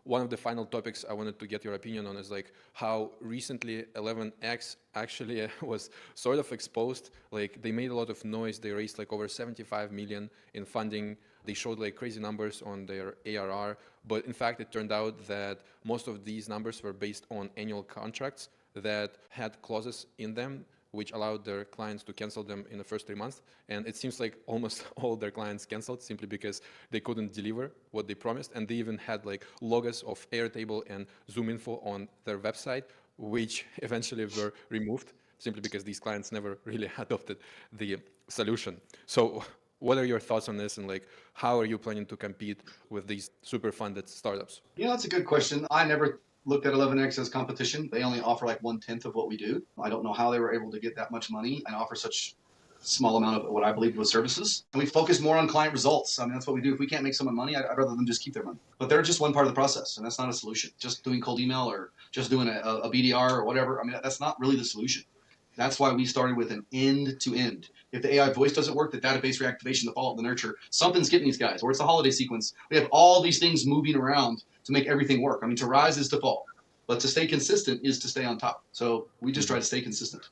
one of the final topics I wanted to get your opinion on is like how recently 11x actually was sort of exposed. Like they made a lot of noise. They raised like over 75 million in funding. They showed like crazy numbers on their ARR, but in fact it turned out that most of these numbers were based on annual contracts that had clauses in them which allowed their clients to cancel them in the first 3 months. And it seems like almost all their clients canceled simply because they couldn't deliver what they promised. And they even had like logos of Airtable and ZoomInfo on their website, which eventually were removed simply because these clients never really adopted the solution. So what are your thoughts on this, and like how are you planning to compete with these super funded startups? Yeah, that's a good question. I never looked at 11x as competition. They only offer like 1/10 of what we do. I don't know how they were able to get that much money and offer such small amount of what I believe was services. And we focus more on client results. I mean, that's what we do. If we can't make someone money, I'd rather them just keep their money. But they're just one part of the process, and that's not a solution. Just doing cold email or just doing a BDR or whatever, I mean, that's not really the solution. That's why we started with an end-to-end. If the AI voice doesn't work, the database reactivation, the follow-up, the nurture, something's getting these guys, or it's a holiday sequence. We have all these things moving around to make everything work. I mean, to rise is to fall, but to stay consistent is to stay on top. So we just try to stay consistent.